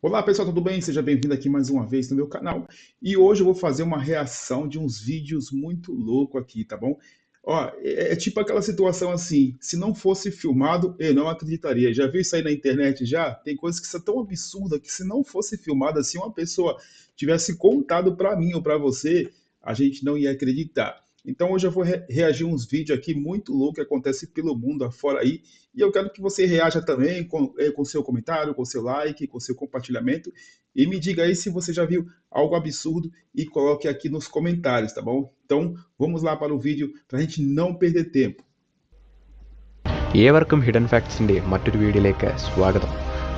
Olá pessoal, tudo bem? Seja bem-vindo aqui mais uma vez no meu canal. E hoje eu vou fazer uma reação de uns vídeos muito louco aqui, tá bom? Ó, é tipo aquela situação assim, se não fosse filmado, eu não acreditaria. Já viu isso aí na internet já? Tem coisas que são tão absurdas que se não fosse filmado assim, uma pessoa tivesse contado para mim ou para você, a gente não ia acreditar. Então hoje eu vou reagir a uns vídeos aqui muito loucos que acontecem pelo mundo afora aí, e eu quero que você reaja também com seu comentário, com seu like, com seu compartilhamento. E me diga aí se você já viu algo absurdo e coloque aqui nos comentários, tá bom? Então vamos lá para o vídeo para a gente não perder tempo. ഏവർക്കും ഹിഡൻ ഫാക്ട്സിൻ്റെ മറ്റൊരു വീഡിയോയിലേക്ക് സ്വാഗതം.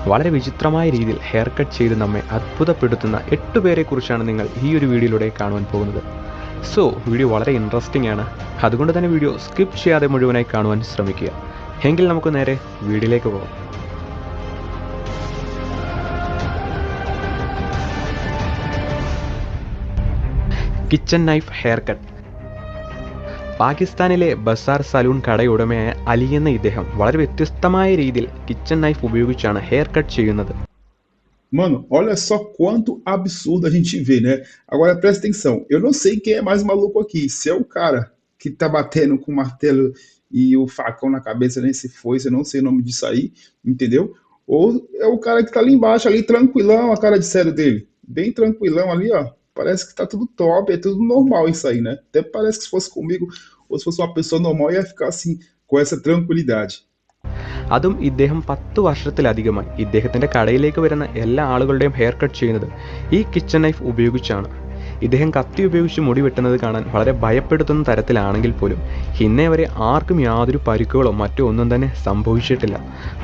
വളരെ വിചിത്രമായ രീതിയിൽ hair cut ചെയ്ത് നമ്മെ അത്ഭുതപ്പെടുത്തുന്ന 8 പേരെക്കുറിച്ചാണ് നിങ്ങൾ ഈ ഒരു വീഡിയോയിലൂടെ കാണുവാൻ പോകുന്നത്. സോ വീഡിയോ വളരെ ഇൻട്രസ്റ്റിംഗ് ആണ്. അതുകൊണ്ട് തന്നെ വീഡിയോ സ്കിപ്പ് ചെയ്യാതെ മുഴുവനായി കാണുവാൻ ശ്രമിക്കുക. എങ്കിൽ നമുക്ക് നേരെ വീഡിയോയിലേക്ക് പോകാം. Kitchen knife hair cut. പാകിസ്ഥാനിലെ ബസാർ സലൂൺ കടയുടമയായ അലി എന്ന ഇദ്ദേഹം വളരെ വ്യത്യസ്തമായ രീതിയിൽ കിച്ചൺ നൈഫ് ഉപയോഗിച്ചാണ് ഹെയർ കട്ട് ചെയ്യുന്നത്. Mano, olha só quanto absurdo a gente vê, né? Agora presta atenção, eu não sei quem é mais maluco aqui, se é o cara que tá batendo com o martelo e o facão na cabeça, nem se foi, eu não sei o nome disso aí, entendeu? Ou é o cara que tá ali embaixo, ali tranquilão, a cara de sério dele, bem tranquilão ali, ó. Parece que tá tudo top, é tudo normal isso aí, né? Até parece que se fosse comigo, ou se fosse uma pessoa normal, ia ficar assim, com essa tranquilidade. അതും ഇദ്ദേഹം 10 വർഷത്തിലധികമായി ഇദ്ദേഹത്തിൻ്റെ കടയിലേക്ക് വരുന്ന എല്ലാ ആളുകളുടെയും hair cut ചെയ്യുന്നത് ഈ കിച്ചൺ നൈഫ് ഉപയോഗിച്ചാണ്. ഇദ്ദേഹം കത്തി ഉപയോഗിച്ച് മുടി വെട്ടുന്നത് കാണാൻ വളരെ ഭയപ്പെടുത്തുന്ന തരത്തിലാണെങ്കിൽ പോലും ഇന്നേ വരെ ആർക്കും യാതൊരു പരിക്കുകളോ മറ്റോ ഒന്നും തന്നെ സംഭവിച്ചിട്ടില്ല.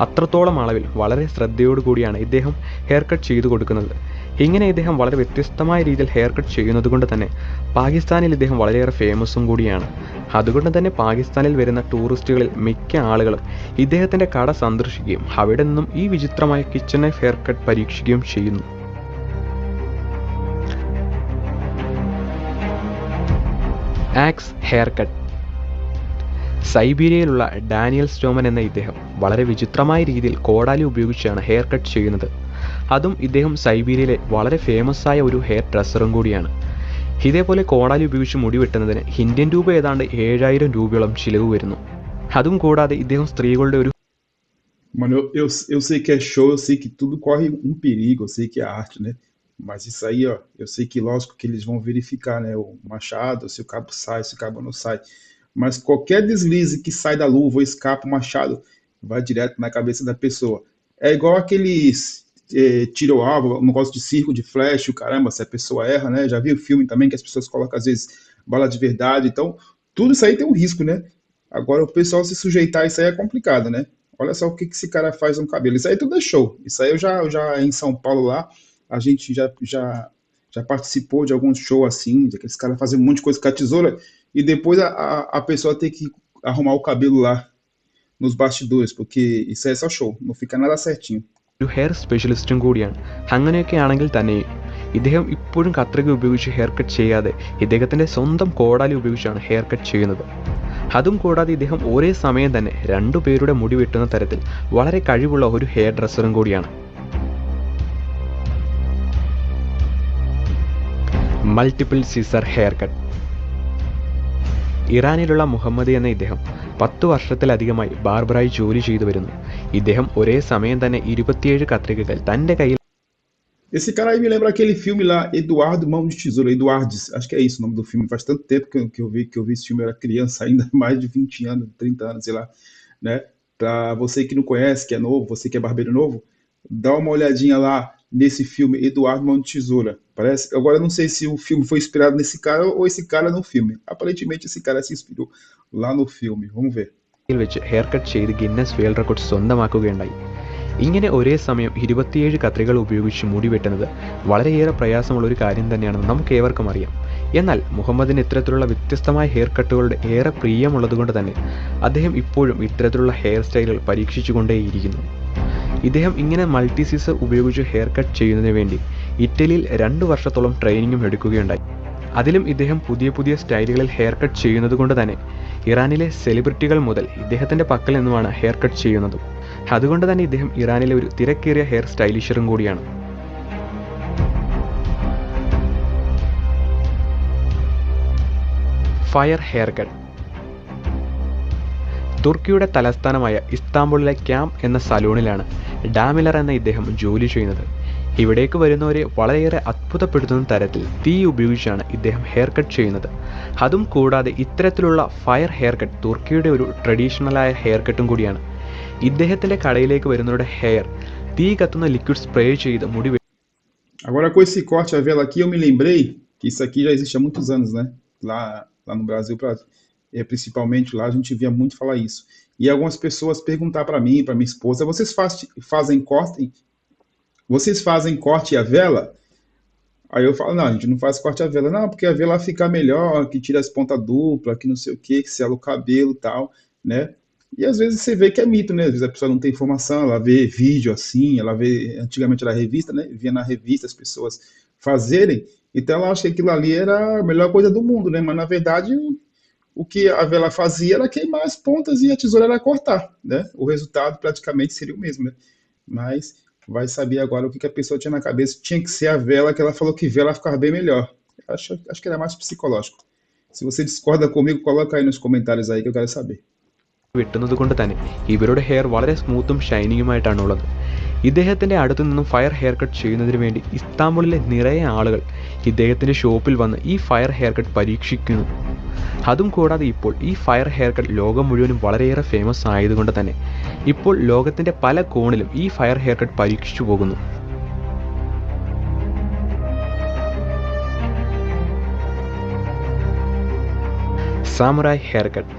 അത്രത്തോളം അളവിൽ വളരെ ശ്രദ്ധയോടുകൂടിയാണ് ഇദ്ദേഹം ഹെയർ കട്ട് ചെയ്തു കൊടുക്കുന്നത്. ഇങ്ങനെ ഇദ്ദേഹം വളരെ വ്യത്യസ്തമായ രീതിയിൽ ഹെയർ കട്ട് ചെയ്യുന്നത് കൊണ്ട് തന്നെ പാകിസ്ഥാനിൽ ഇദ്ദേഹം വളരെയേറെ ഫേമസും കൂടിയാണ്. അതുകൊണ്ട് തന്നെ പാകിസ്ഥാനിൽ വരുന്ന ടൂറിസ്റ്റുകളിൽ മിക്ക ആളുകളും ഇദ്ദേഹത്തിൻ്റെ കട സന്ദർശിക്കുകയും അവിടെ നിന്നും ഈ വിചിത്രമായ കിച്ചൺ നൈഫ് ഹെയർ കട്ട് പരീക്ഷിക്കുകയും ചെയ്യുന്നു. Axe hair cut. സൈബീരിയയിലുള്ള ഡാനിയൽ സ്റ്റോമൻ എന്ന ഇദ്ദേഹം വളരെ വിചിത്രമായ രീതിയിൽ കോടാലി ഉപയോഗിച്ചാണ് ഹെയർ കട്ട് ചെയ്യുന്നത്. അതും ഇദ്ദേഹം സൈബീരിയയിലെ വളരെ ഫേമസ് ആയ ഒരു ഹെയർ ഡ്രസ്സറും കൂടിയാണ്. ഇതേപോലെ കോടാലി ഉപയോഗിച്ച് മുടി വെട്ടുന്നതിന് ഇന്ത്യൻ രൂപ ഏതാണ്ട് 7000 രൂപയോളം ചിലവ് വരുന്നു. അതും കൂടാതെ ഇദ്ദേഹം സ്ത്രീകളുടെ ഒരു Mano, eu sei que é show, eu sei que tudo corre um perigo, eu sei que é arte, né? Mas isso aí, ó, eu sei que lógico que eles vão verificar, né? O machado, se o cabo sai, se o cabo não sai. Mas qualquer deslize que sai da luva ou escapa o machado, vai direto na cabeça da pessoa. É igual aqueles tiro ao alvo, um negócio de circo, de flash, o caramba, se a pessoa erra, né? Já vi o filme também que as pessoas colocam às vezes bala de verdade. Então, tudo isso aí tem um risco, né? Agora, o pessoal se sujeitar a isso aí é complicado, né? Olha só o que esse cara faz no cabelo. Isso aí tudo é show. Isso aí eu já em São Paulo lá, a gente já participou de alguns shows assim, de aqueles caras fazem um monte de coisa com a tesoura e depois a pessoa tem que arrumar o cabelo lá nos bastidores, porque isso aí é só show, não fica nada certinho. Hair സ്പെഷ്യലിസ്റ്റും കൂടിയാണ്. അങ്ങനെയൊക്കെ ആണെങ്കിൽ തന്നെയും ഇദ്ദേഹം ഇപ്പോഴും കത്രിക ഉപയോഗിച്ച് hair cut ചെയ്യാതെ ഇദ്ദേഹത്തിൻ്റെ സ്വന്തം കോടാലി ഉപയോഗിച്ചാണ് ഹെയർ കട്ട് ചെയ്യുന്നത്. അതും കൂടാതെ ഇദ്ദേഹം ഒരേ സമയം തന്നെ 2 പേരുടെ മുടി വെട്ടുന്ന തരത്തിൽ വളരെ കഴിവുള്ള ഒരു ഹെയർ ഡ്രസ്സറും കൂടിയാണ്. Multiple scissor hair cut. ഇറാനിലുള്ള മുഹമ്മദ് എന്ന ഇദ്ദേഹം 10 വർഷത്തിലധികമായി ബാർബറായി ജോലി ചെയ്തു വരുന്നു. ഇദ്ദേഹം ഒരേ സമയം തന്നെ 27 കത്രികകൾ തൻ്റെ കയ്യിൽ. Esse cara aí me lembra aquele filme lá, Eduardo Mão de Tesoura, Eduardes, acho que é isso o nome do filme. Faz tanto tempo que eu vi esse filme, eu era criança ainda, mais de 20 anos, 30 anos, sei lá, né? Pra você que não conhece, que é novo, você que é barbeiro novo, dá uma olhadinha lá nesse filme, Eduardo Mão de Tesoura. Parece, agora eu não sei se o filme foi inspirado nesse cara ou esse cara no filme. Aparentemente esse cara se inspirou lá no filme. Vamos ver. വെച്ച് hair cut ചെയ്ത് Guinness world record സ്വന്തമാക്കുകയുണ്ടായി. ഇങ്ങനെ ഒരേ സമയം 27 കത്രികൾ ഉപയോഗിച്ച് മുടി വെട്ടുന്നത് വളരെയേറെ പ്രയാസമുള്ളൊരു കാര്യം തന്നെയാണെന്ന് നമുക്ക് ഏവർക്കും അറിയാം. എന്നാൽ മുഹമ്മദിന് ഇത്തരത്തിലുള്ള വ്യത്യസ്തമായ ഹെയർ കട്ടുകളുടെ ഏറെ പ്രിയമുള്ളതുകൊണ്ട് തന്നെ അദ്ദേഹം ഇപ്പോഴും ഇത്തരത്തിലുള്ള ഹെയർ സ്റ്റൈലുകൾ പരീക്ഷിച്ചുകൊണ്ടേയിരിക്കുന്നു. ഇദ്ദേഹം ഇങ്ങനെ മൾട്ടി സീസർ ഉപയോഗിച്ച് ഹെയർ കട്ട് ചെയ്യുന്നതിന് വേണ്ടി ഇറ്റലിയിൽ 2 വർഷത്തോളം ട്രെയിനിങ്ങും എടുക്കുകയുണ്ടായി. അതിലും ഇദ്ദേഹം പുതിയ പുതിയ സ്റ്റൈലുകളിൽ ഹെയർ കട്ട് ചെയ്യുന്നത് കൊണ്ട് തന്നെ ഇറാനിലെ സെലിബ്രിറ്റികൾ മുതൽ ഇദ്ദേഹത്തിൻ്റെ പക്കൽ നിന്നുമാണ് ഹെയർ കട്ട് ചെയ്യുന്നത്. അതുകൊണ്ട് തന്നെ ഇദ്ദേഹം ഇറാനിലെ ഒരു തിരക്കേറിയ ഹെയർ സ്റ്റൈലിഷറും കൂടിയാണ്. Fire hair cut. തുർക്കിയുടെ തലസ്ഥാനമായ ഇസ്താംബുളിലെ ക്യാമ്പ് എന്ന സലൂണിലാണ് ഡാമിലർ എന്ന ഇദ്ദേഹം ജോലി ചെയ്യുന്നത്. ഇവിടേക്ക് വരുന്നവരെ വളരെയേറെ അത്ഭുതപ്പെടുത്തുന്ന തരത്തിൽ തീ ഉപയോഗിച്ചാണ് ഇദ്ദേഹം ഹെയർ കട്ട് ചെയ്യുന്നത്. അതും കൂടാതെ ഇത്തരത്തിലുള്ള ഫയർ ഹെയർ കട്ട് തുർക്കിയുടെ ഒരു ട്രഡീഷണലായ ഹെയർ കട്ടും കൂടിയാണ്. ഇദ്ദേഹത്തിൻ്റെ കടയിലേക്ക് വരുന്നവരുടെ ഹെയർ തീ കത്തുന്ന ലിക്വിഡ് സ്പ്രേ ചെയ്ത് മുടി Agora, com esse corte a vela aqui, eu me lembrei que isso aqui já existe há muitos anos, né? Lá no Brasil, principalmente lá, a gente via muito falar isso. E algumas pessoas perguntaram para mim, para minha esposa, vocês fazem corte a vela? Aí eu falo, não, a gente não faz corte a vela, não, porque a vela fica melhor, que tira as pontas duplas, que não sei o que sela o cabelo e tal, né? E às vezes você vê que é mito, né? Às vezes a pessoa não tem informação, ela vê vídeo assim, ela vê, antigamente era revista, né? Via na revista as pessoas fazerem, então ela acha que aquilo ali era a melhor coisa do mundo, né? Mas na verdade o que a vela fazia era queimar as pontas e a tesoura era cortar, né? O resultado praticamente seria o mesmo, né? Mas vai saber agora o que a pessoa tinha na cabeça, tinha que ser a vela, que ela falou que vela ficava bem melhor. Acho que era mais psicológico. Se você discorda comigo, coloca aí nos comentários aí que eu quero saber. വെട്ടുന്നത് കൊണ്ട് തന്നെ ഇവരുടെ ഹെയർ വളരെ സ്മൂത്തും ഷൈനിങ്ങുമായിട്ടാണുള്ളത്. ഇദ്ദേഹത്തിൻ്റെ അടുത്തു നിന്നും ഫയർ ഹെയർ കട്ട് ചെയ്യുന്നതിന് വേണ്ടി ഇസ്താംബുളിലെ നിറയെ ആളുകൾ ഇദ്ദേഹത്തിൻ്റെ ഷോപ്പിൽ വന്ന് ഈ ഫയർ ഹെയർ കട്ട് പരീക്ഷിക്കുന്നു. അതും കൂടാതെ ഇപ്പോൾ ഈ ഫയർ ഹെയർ കട്ട് ലോകം മുഴുവനും വളരെയേറെ ഫേമസ് ആയതുകൊണ്ട് തന്നെ ഇപ്പോൾ ലോകത്തിൻ്റെ പല കോണിലും ഈ ഫയർ ഹെയർ കട്ട് പരീക്ഷിച്ചു പോകുന്നു. Samurai hair cut.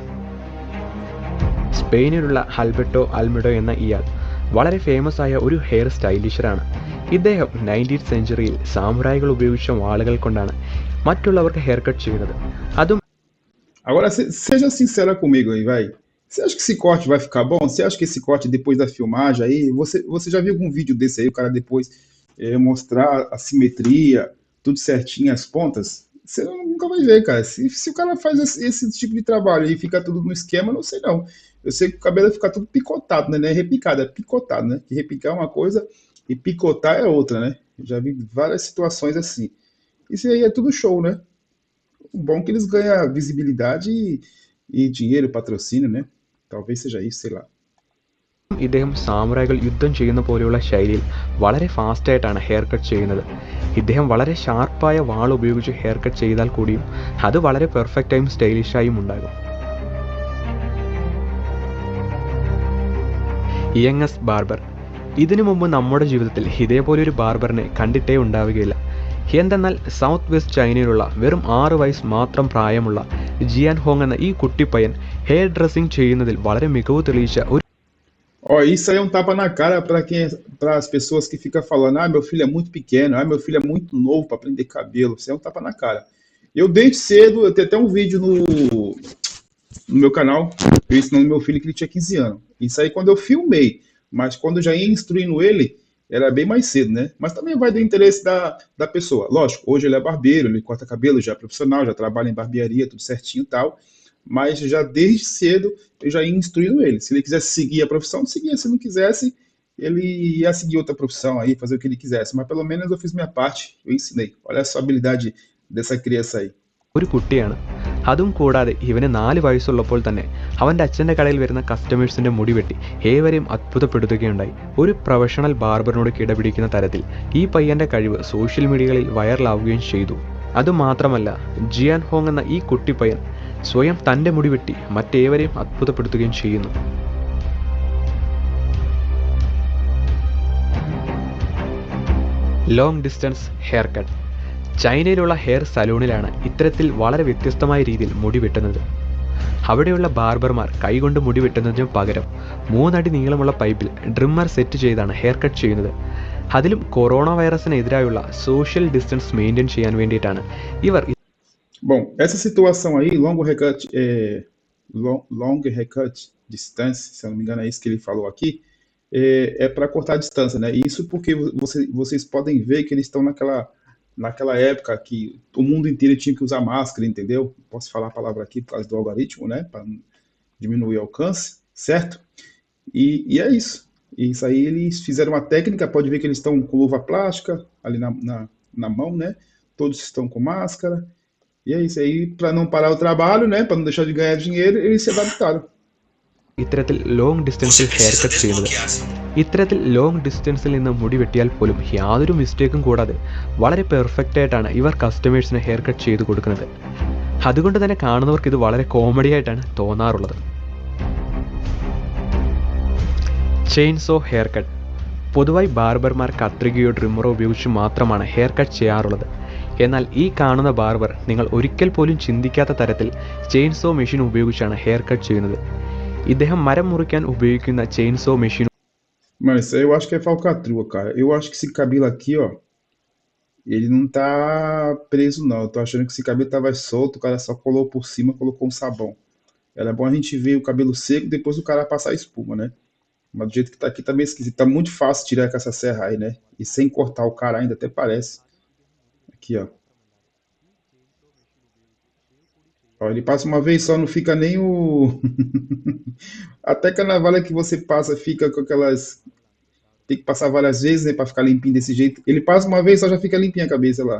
സ്പെയിനിലുള്ള ആൽബർട്ടോ അൽമിഡോ എന്ന ഇയാൾ വളരെ ഫേമസ് ആയ ഒരു ഹെയർ സ്റ്റൈലിഷറാണ്. ഇദ്ദേഹം 19th സെഞ്ച്വറിയിൽ സാമുറായികൾ ഉപയോഗിച്ച വാളുകൾ കൊണ്ടാണ് മറ്റുള്ളവർക്ക് ഹെയർ കട്ട് ചെയ്യുന്നത്. അതും Agora, seja sincera comigo aí, vai. Você acha que esse corte vai ficar bom? Você acha que esse corte depois da filmagem aí, você já viu algum vídeo desse aí, o cara depois mostrar a simetria, tudo certinho, as pontas? Você nunca vai ver, cara. Se o cara faz esse tipo de trabalho e fica tudo no esquema, não sei não. Eu sei que o cabelo vai ficar tudo picotado, né? Não é repicado, é picotado, né? Que repicar é uma coisa e picotar é outra, né? Eu já vi várias situações assim. Isso aí é tudo show, né? O bom é que eles ganham visibilidade e dinheiro, patrocínio, né? Talvez seja isso, sei lá. ഇദ്ദേഹം സാമുറായികൾ യുദ്ധം ചെയ്യുന്ന പോലെയുള്ള ശൈലിയിൽ വളരെ ഫാസ്റ്റായിട്ടാണ് hair cut ചെയ്യുന്നത്. ഇദ്ദേഹം വളരെ ഷാർപ്പായ വാൾ ഉപയോഗിച്ച് ഹെയർ കട്ട് ചെയ്താൽ കൂടിയും അത് വളരെ പെർഫെക്റ്റായും സ്റ്റൈലിഷായും ഉണ്ടാകും. യങ്ങസ് ബാർബർ. ഇതിനു മുമ്പ് നമ്മുടെ ജീവിതത്തിൽ ഇതേപോലൊരു ബാർബറിനെ കണ്ടിട്ടേ ഉണ്ടാവുകയില്ല. എന്തെന്നാൽ സൗത്ത് വെസ്റ്റ് ചൈനയിലുള്ള വെറും 6 വയസ്സ് മാത്രം പ്രായമുള്ള ജിയാൻ ഹോങ് എന്ന ഈ കുട്ടിപ്പയ്യൻ ഹെയർ ഡ്രസ്സിംഗ് ചെയ്യുന്നതിൽ വളരെ മികവ് തെളിയിച്ച ഒരു Ó, isso aí é um tapa na cara para as pessoas que ficam falando, ah, meu filho é muito pequeno, ah, meu filho é muito novo para prender cabelo. Isso aí é um tapa na cara. Eu desde cedo, eu tenho até um vídeo no meu canal, eu ensinando meu filho que ele tinha 15 anos. Isso aí quando eu filmei, mas quando eu já ia instruindo ele, era bem mais cedo, né? Mas também vai do interesse da pessoa. Lógico, hoje ele é barbeiro, ele corta cabelo, já é profissional, já trabalha em barbearia, tudo certinho e tal. Mas já desde cedo eu já ia instruindo ele. Se ele quisesse seguir a profissão, seguia. Se não quisesse, ele ia seguir outra profissão aí, fazer o que ele quisesse. Mas pelo menos eu fiz minha parte, eu ensinei. Olha só a habilidade dessa criança aí. ഒരു കുട്ടിയാണ്. അതും കൂടാതെ ഇവന് 4 വയസ്സുള്ളപ്പോൾ തന്നെ അവൻ്റെ അച്ഛൻ്റെ കടയിൽ വരുന്ന കസ്റ്റമേഴ്സിൻ്റെ മുടി വെട്ടി ഏവരെയും അത്ഭുതപ്പെടുത്തുകയുണ്ടായി. ഒരു പ്രൊഫഷണൽ ബാർബറിനോട് കിടപിടിക്കുന്ന തരത്തിൽ ഈ പയ്യൻ്റെ കഴിവ് സോഷ്യൽ മീഡിയകളിൽ വൈറലാവുകയും ചെയ്തു. അതുമാത്രമല്ല, ജിയാൻ ഹോങ് എന്ന ഈ കുട്ടിപ്പയ്യൻ സ്വയം തൻ്റെ മുടി വെട്ടി മറ്റേവരെയും അത്ഭുതപ്പെടുത്തുകയും ചെയ്യുന്നു. Long distance hair cut. ചൈനയിലുള്ള ഹെയർ സലൂണിലാണ് ഇത്തരത്തിൽ വളരെ വ്യത്യസ്തമായ രീതിയിൽ മുടി വെട്ടുന്നത്. അവിടെയുള്ള ബാർബർമാർ കൈകൊണ്ട് മുടി വെട്ടുന്നതിനു പകരം 3 അടി നീളമുള്ള പൈപ്പിൽ ഡ്രിമ്മർ സെറ്റ് ചെയ്താണ് ഹെയർ കട്ട് ചെയ്യുന്നത്. അതിലും കൊറോണ വൈറസിനെതിരായുള്ള സോഷ്യൽ ഡിസ്റ്റൻസ് മെയിൻറ്റെയിൻ ചെയ്യാൻ വേണ്ടിയിട്ടാണ് ഇവർ. Bom, essa situação aí, long recut distance, se eu não me engano é isso que ele falou aqui, é para cortar a distância, né? Isso porque vocês podem ver que eles estão naquela época que o mundo inteiro tinha que usar máscara, entendeu? Posso falar a palavra aqui por causa do algoritmo, né? Para diminuir o alcance, certo? E é isso. Isso aí eles fizeram uma técnica, pode ver que eles estão com luva plástica ali na mão, né? Todos estão com máscara. E é isso aí, para não parar o trabalho, né? Para não deixar de ganhar dinheiro, eles se adaptaram. ഇത്തരത്തിൽ ലോങ് ഡിസ്റ്റൻസിൽ hair cut ചെയ്യുന്നത്. ഇത്തരത്തിൽ ലോങ് ഡിസ്റ്റൻസിൽ നിന്ന് മുടി വെട്ടിയാൽ പോലും യാതൊരു മിസ്റ്റേക്കും കൂടാതെ വളരെ പെർഫെക്റ്റ് ആയിട്ടാണ് ഇവർ കസ്റ്റമേഴ്സിന് ഹെയർ കട്ട് ചെയ്ത് കൊടുക്കുന്നത്. അതുകൊണ്ട് തന്നെ കാണുന്നവർക്ക് ഇത് വളരെ കോമഡി ആയിട്ടാണ് തോന്നാറുള്ളത്. Chainsaw hair cut. പൊതുവായി ബാർബർമാർ കത്രികയോ ട്രിമ്മറോ ഉപയോഗിച്ച് മാത്രമാണ് ഹെയർ കട്ട് ചെയ്യാറുള്ളത്. എന്നാൽ ഈ കാണുന്ന ബാർബർ നിങ്ങൾ ഒരിക്കൽ പോലും ചിന്തിക്കാത്ത തരത്തിൽ ചെയിൻസോ മെഷീൻ ഉപയോഗിച്ചാണ് ഹെയർ കട്ട് ചെയ്യുന്നത്. ഇദ്ദേഹം മരം മുറിക്കാൻ ഉപയോഗിക്കുന്ന chainsaw machine. Mano, isso aí eu acho que é falcatrua, cara. Eu acho que esse cabelo aqui, ó, ele não tá preso, não. Eu tô achando que esse cabelo tava solto, o cara só colou por cima, colocou um sabão. Era bom a gente ver o cabelo seco, depois o cara passar a espuma, né? Mas do jeito que tá aqui tá meio esquisito. Tá muito fácil tirar com essa serra aí, né? E sem cortar o cara ainda, até parece. Aqui, ó. Ó, ele passa uma vez só, não fica nem o. Até que a navalha que você passa fica com aquelas. Tem que passar várias vezes, né, pra ficar limpinho desse jeito. Ele passa uma vez só, já fica limpinha a cabeça lá.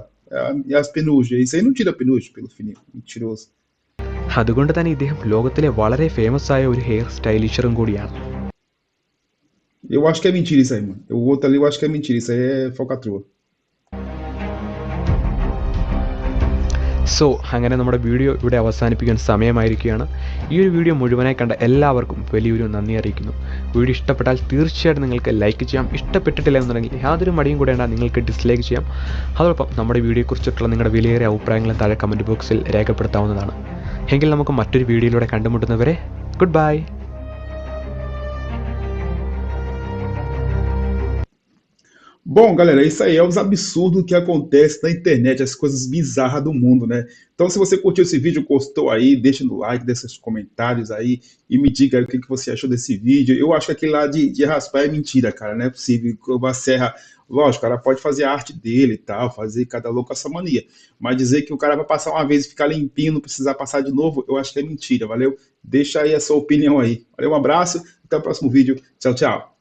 E as penugem. Isso aí não tira penugem pelo fininho. Mentiroso. അതുകൊണ്ട് തന്നെ ഇദ്ദേഹം ലോകത്തിലെ വളരെ ഫേമസ് ആയ ഒരു ഹെയർ സ്റ്റൈലിഷറും കൂടിയാണ്. Eu acho que é mentira isso aí, mano. O outro ali eu acho que é mentira. Isso aí é falcatrua. So അങ്ങനെ നമ്മുടെ വീഡിയോ ഇവിടെ അവസാനിപ്പിക്കാൻ സമയമായിരിക്കുകയാണ്. ഈ ഒരു വീഡിയോ മുഴുവനായി കണ്ട എല്ലാവർക്കും വലിയൊരു നന്ദി അറിയിക്കുന്നു. വീഡിയോ ഇഷ്ടപ്പെട്ടാൽ തീർച്ചയായിട്ടും നിങ്ങൾക്ക് ലൈക്ക് ചെയ്യാം. ഇഷ്ടപ്പെട്ടിട്ടില്ല എന്നുണ്ടെങ്കിൽ യാതൊരു മടിയും കൂടെയാണ്, നിങ്ങൾക്ക് ഡിസ്ലൈക്ക് ചെയ്യാം. അതോടൊപ്പം നമ്മുടെ വീഡിയോയെക്കുറിച്ചിട്ടുള്ള നിങ്ങളുടെ വിലയേറിയ അഭിപ്രായങ്ങളും താഴെ കമൻറ്റ് ബോക്സിൽ രേഖപ്പെടുത്താവുന്നതാണ്. എങ്കിൽ നമുക്ക് മറ്റൊരു വീഡിയോയിലൂടെ കണ്ടുമുട്ടുന്നവരെ good bye. Bom, galera, isso aí é os absurdos que acontecem na internet, as coisas bizarras do mundo, né? Então, se você curtiu esse vídeo, gostou aí, deixa no like, deixa nos comentários aí e me diga aí o que você achou desse vídeo. Eu acho que aquele lá de raspar é mentira, cara, não é possível. Uma serra, lógico, o cara pode fazer a arte dele e tal, fazer cada louco a sua mania, mas dizer que o cara vai passar uma vez e ficar limpinho, não precisar passar de novo, eu acho que é mentira, valeu? Deixa aí a sua opinião aí. Valeu, um abraço, até o próximo vídeo. Tchau, tchau.